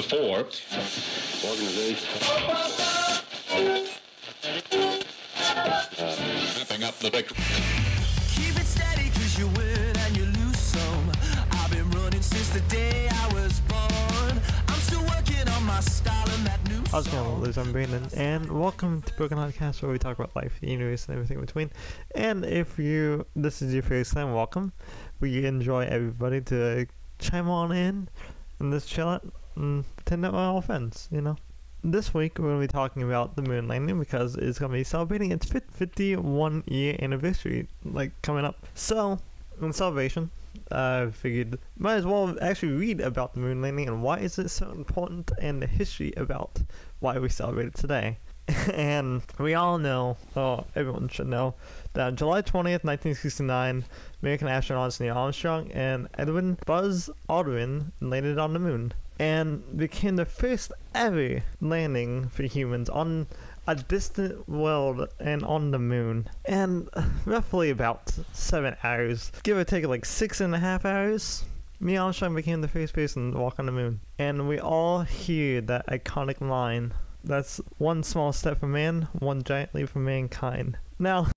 before. Wrapping up the victory. Keep it steady cause you win and you lose some. I've been running since the day I was born. I'm still working on my style and that new How's it going, Liz? I'm Brandon, and welcome to Broken Heart Cast, where we talk about life, the universe, and everything in between. And if this is your first time, welcome. We enjoy everybody to chime on in and just chill out and pretend that we're all friends, you know. This week we're going to be talking about the moon landing because it's going to be celebrating its 51 year anniversary, coming up. So, in celebration, I figured might as well actually read about the moon landing and why is it so important and the history about why we celebrate it today. And we all know, or everyone should know, that on July 20th, 1969, American astronauts Neil Armstrong and Edwin Buzz Aldrin landed on the moon and became the first ever landing for humans on a distant world and on the moon. And roughly about 7 hours, give or take 6.5 hours, Neil Armstrong became the first person to walk on the moon. And we all hear that iconic line, "That's one small step for man, one giant leap for mankind." Now,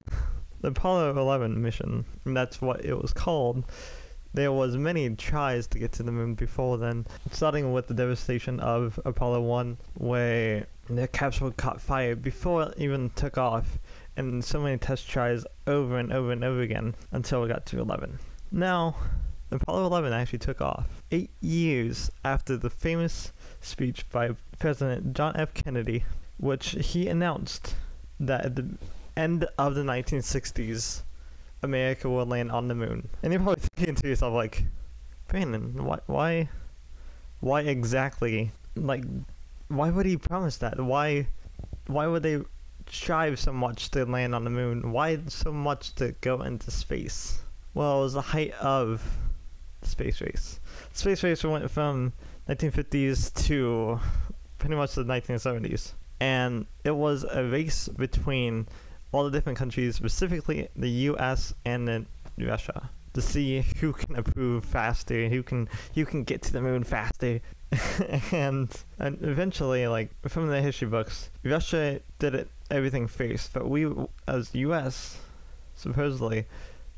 the Apollo 11 mission, that's what it was called, there was many tries to get to the moon before then, starting with the devastation of Apollo 1, where the capsule caught fire before it even took off, and so many test tries over and over and over again until we got to 11. Now, Apollo 11 actually took off 8 years after the famous speech by President John F. Kennedy, which he announced that at the end of the 1960s, America will land on the moon. And you're probably thinking to yourself, Brandon, why exactly? Why would he promise that? Why would they strive so much to land on the moon? Why so much to go into space? Well, it was the height of the space race. The space race went from 1950s to pretty much the 1970s. And it was a race between all the different countries, specifically the US and then Russia, to see who can improve faster, who can get to the moon faster. and eventually, from the history books, Russia did everything first, but we, as US, supposedly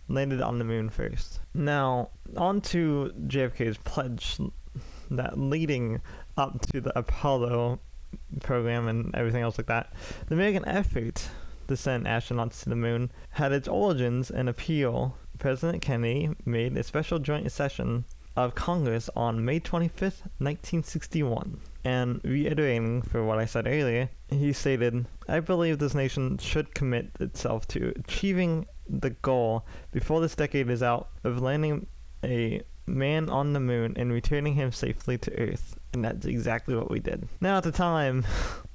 landed on the moon first. Now, on to JFK's pledge that leading up to the Apollo program and everything else like that, the American effort to send astronauts to the moon had its origins in an appeal President Kennedy made a special joint session of Congress on May 25th, 1961. And reiterating for what I said earlier, he stated, "I believe this nation should commit itself to achieving the goal before this decade is out of landing a man on the moon and returning him safely to Earth." And that's exactly what we did. Now, at the time,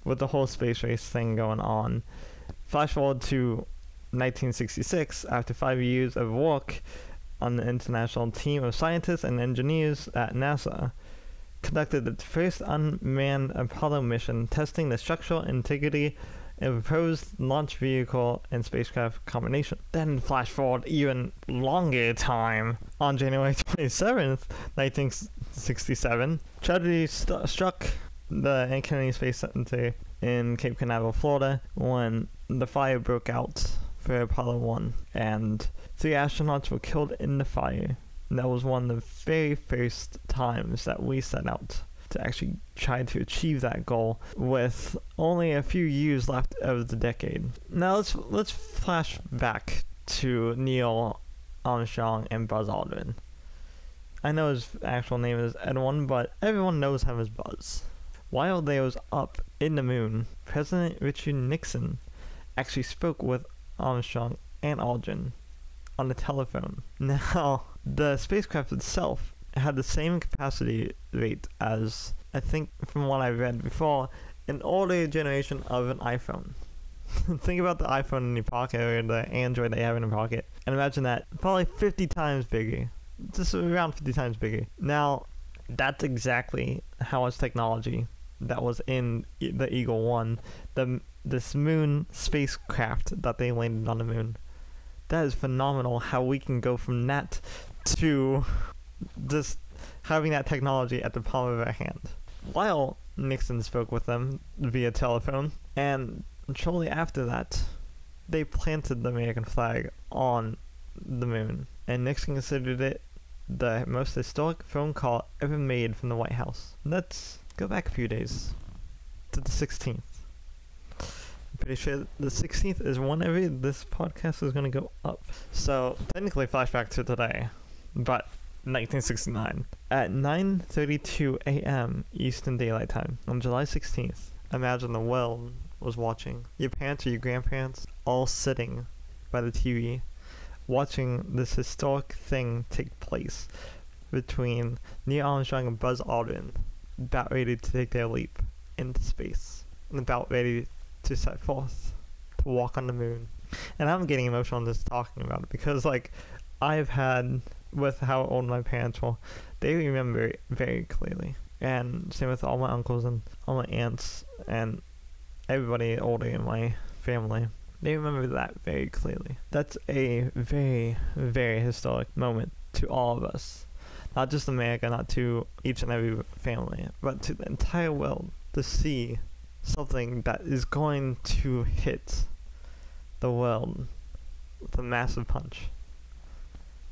with the whole space race thing going on, flash forward to 1966, after 5 years of work on the international team of scientists and engineers at NASA, conducted the first unmanned Apollo mission, testing the structural integrity of a proposed launch vehicle and spacecraft combination. Then flash forward even longer time, on January 27th, 1967, tragedy struck the Kennedy Space Center in Cape Canaveral, Florida, when the fire broke out for Apollo 1, and 3 astronauts were killed in the fire. And that was one of the very first times that we set out to actually try to achieve that goal, with only a few years left of the decade. Now let's flash back to Neil Armstrong and Buzz Aldrin. I know his actual name is Edwin, but everyone knows him as Buzz. While they was up in the moon, President Richard Nixon actually spoke with Armstrong and Aldrin on the telephone. Now, the spacecraft itself had the same capacity rate as, I think from what I've read before, an older generation of an iPhone. Think about the iPhone in your pocket or the Android that you have in your pocket, and imagine that probably 50 times bigger. Just around 50 times bigger. Now, that's exactly how much technology that was in the Eagle 1, this moon spacecraft that they landed on the moon. That is phenomenal how we can go from that to just having that technology at the palm of our hand. while Nixon spoke with them via telephone. And shortly after that, they planted the American flag on the moon. And Nixon considered it the most historic phone call ever made from the White House. Let's go back a few days to the 16th. I'm pretty sure the 16th is whenever this podcast is going to go up. So, technically flashback to today, but 1969. At 9:32 a.m. Eastern Daylight Time on July 16th, imagine the world was watching. Your parents or your grandparents all sitting by the TV, watching this historic thing take place between Neil Armstrong and Buzz Aldrin, about ready to take their leap into space, and about ready to set forth to walk on the moon. And I'm getting emotional just talking about it because, like, I've had, with how old my parents were, they remember it very clearly. And same with all my uncles and all my aunts and everybody older in my family. They remember that very clearly. That's a very, very historic moment to all of us. Not just America, not to each and every family, but to the entire world, to see something that is going to hit the world with a massive punch.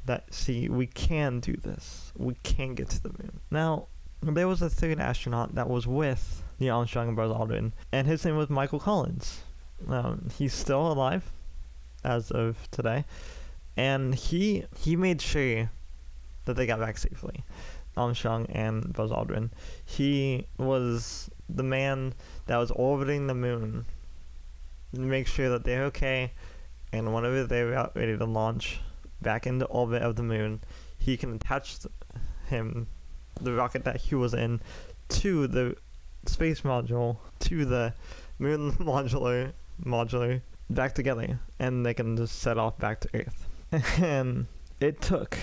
That, see, we can do this. We can get to the moon. Now, there was a third astronaut that was with Neil Armstrong and Buzz Aldrin, and his name was Michael Collins. He's still alive as of today, and he made sure that they got back safely. Armstrong and Buzz Aldrin. He was the man that was orbiting the moon to make sure that they're okay, and whenever they're about ready to launch back into orbit of the moon, he can attach the rocket that he was in, to the space module, to the moon modular, back together, and they can just set off back to Earth. And it took,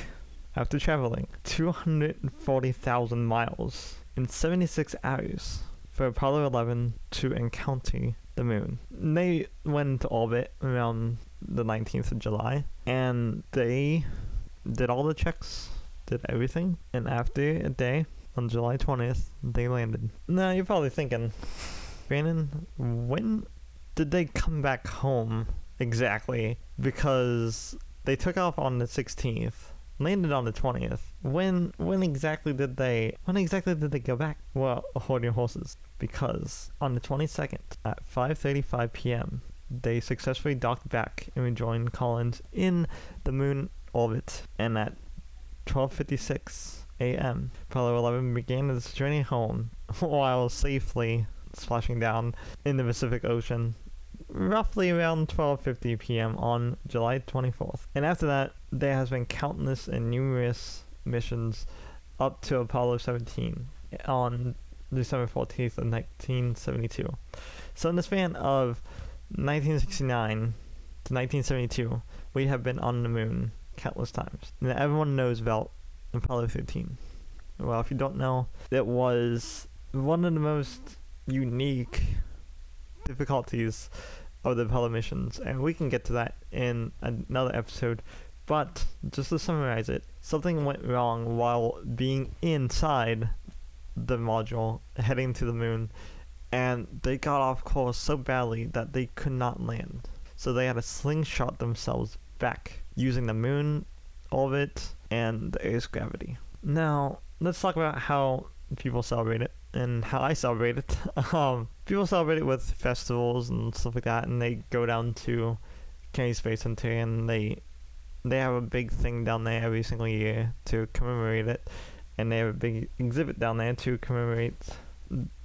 after traveling 240,000 miles in 76 hours, for Apollo 11 to encounter the moon. They went into orbit around the 19th of July, and they did all the checks, did everything, and after a day, on July 20th, they landed. Now, you're probably thinking, Brandon, when did they come back home exactly? Because they took off on the 16th, landed on the 20th. When exactly did they go back? Well, hold your horses, because on the 22nd at 5:35 p.m. they successfully docked back and rejoined Collins in the moon orbit, and at 12:56 a.m. Apollo 11 began its journey home while safely splashing down in the Pacific Ocean roughly around 12:50 p.m. on July 24th. And after that, there has been countless and numerous missions up to Apollo 17 on December 14th of 1972. So in the span of 1969 to 1972, we have been on the moon countless times. And everyone knows about Apollo 13. Well, if you don't know, it was one of the most unique difficulties of the Apollo missions, and we can get to that in another episode. But just to summarize it, something went wrong while being inside the module heading to the moon, and they got off course so badly that they could not land. So they had to slingshot themselves back using the moon orbit and the Earth's gravity. Now, let's talk about how people celebrate it and how I celebrate it. People celebrate it with festivals and stuff like that, and they go down to Kennedy Space Center and they have a big thing down there every single year to commemorate it, and they have a big exhibit down there to commemorate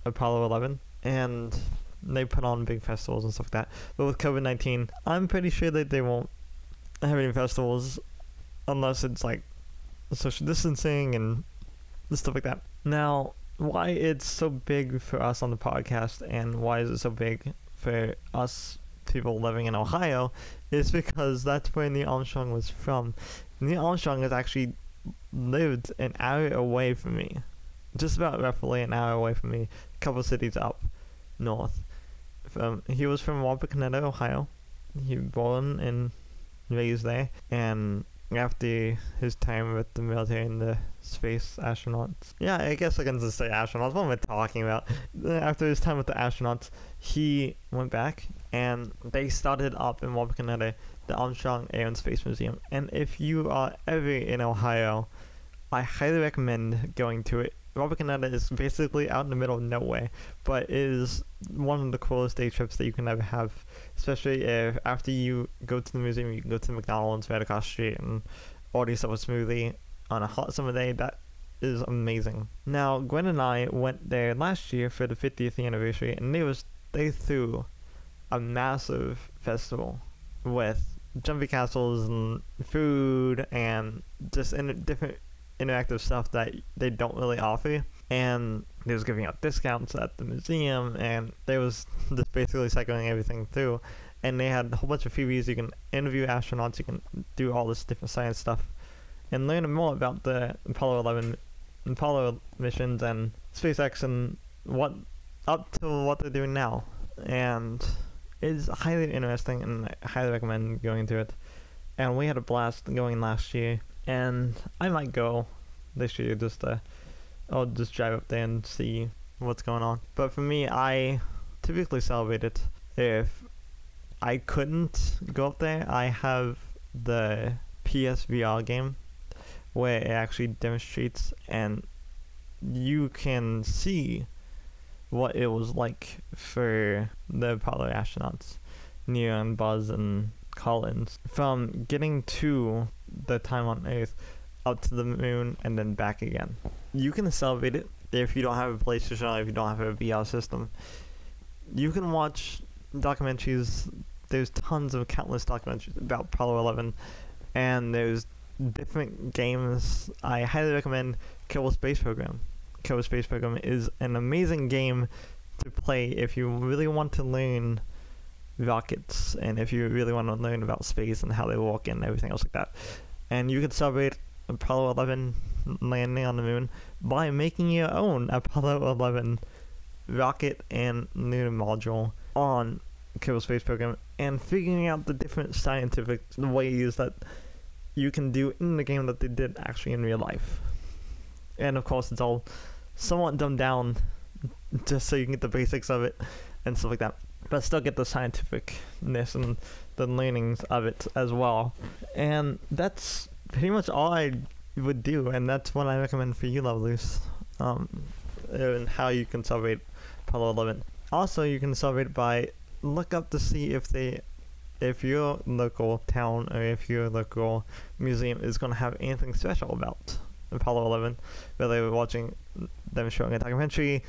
Apollo 11, and they put on big festivals and stuff like that. But with COVID-19, I'm pretty sure that they won't have any festivals unless it's like social distancing and stuff like that. Now, why it's so big for us on the podcast and why is it so big for us people living in Ohio is because that's where Neil Armstrong was from. Neil Armstrong has actually lived an hour away from me, just about roughly an hour away from me, a couple cities up north. He was from Wapakoneta, Ohio. He was born and raised there, and after his time with the military and the space astronauts. Yeah, I guess I can just say astronauts. What am I talking about? After his time with the astronauts, he went back and they started up in Wapakoneta the Armstrong Air and Space Museum. And if you are ever in Ohio, I highly recommend going to it. Wapakoneta is basically out in the middle of nowhere, but it is one of the coolest day trips that you can ever have, especially if after you go to the museum, you can go to McDonald's right across the street and order yourself a smoothie on a hot summer day. That is amazing. Now, Gwen and I went there last year for the 50th anniversary, and they threw a massive festival with jumping castles and food and just different interactive stuff that they don't really offer. And they was giving out discounts at the museum, and they was just basically cycling everything through. And they had a whole bunch of freebies. You can interview astronauts, you can do all this different science stuff and learn more about the Apollo missions and SpaceX and what they're doing now. And it's highly interesting, and I highly recommend going to it. And we had a blast going last year, and I might go this year I'll just drive up there and see what's going on. But for me, I typically celebrate it. If I couldn't go up there, I have the PSVR game where it actually demonstrates and you can see what it was like for the Apollo astronauts, Neil and Buzz and Collins, from getting to the time on Earth up to the moon and then back again. You can celebrate it if you don't have a PlayStation or if you don't have a VR system. You can watch documentaries. There's countless documentaries about Apollo 11, and there's different games. I highly recommend Kerbal Space Program. Kerbal Space Program is an amazing game to play if you really want to learn rockets and if you really want to learn about space and how they work and everything else like that. And you can celebrate Apollo 11 landing on the moon by making your own Apollo 11 rocket and lunar module on Kerbal Space Program and figuring out the different scientific ways that you can do in the game that they did actually in real life. And of course, it's all somewhat dumbed down just so you can get the basics of it and stuff like that, but still get the scientificness and the learnings of it as well. And that's pretty much all I would do, and that's what I recommend for you, Lovelies, and how you can celebrate Apollo 11. Also, you can celebrate by look up to see if your local town or if your local museum is going to have anything special about Apollo 11, whether you're watching them showing a documentary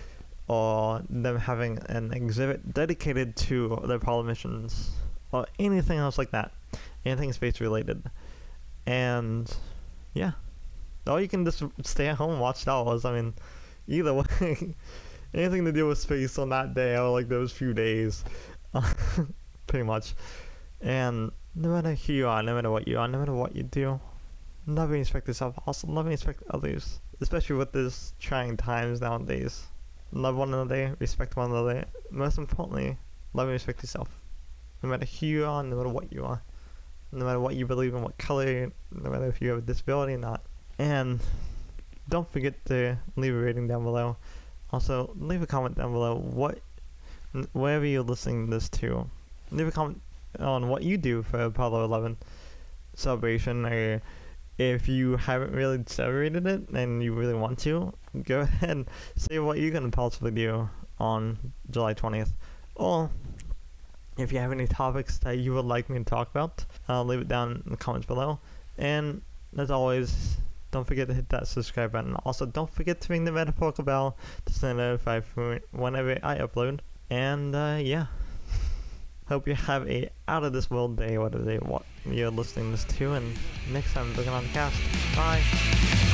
or them having an exhibit dedicated to the Apollo missions or anything else like that, anything space related. And yeah, or you can just stay at home and watch Star Wars. I mean, either way, anything to do with space on that day or like those few days, pretty much. And no matter who you are, no matter what you are, no matter what you do, love and respect yourself. Also, love and respect others, especially with this trying times nowadays. Love one another, respect one another. Most importantly, love and respect yourself. No matter who you are, no matter what you are, no matter what you believe in, what color, no matter if you have a disability or not. And don't forget to leave a rating down below. Also, leave a comment down below wherever you're listening this to. Leave a comment on what you do for Apollo 11 celebration, or if you haven't really celebrated it and you really want to, go ahead and say what you're going to possibly do on July 20th. Or if you have any topics that you would like me to talk about, leave it down in the comments below. And as always, don't forget to hit that subscribe button. Also, don't forget to ring the metaphorical bell to stay notified for whenever I upload. And yeah, hope you have a out of this world day, whatever what you're listening this to. And next time, looking on the cast. Bye.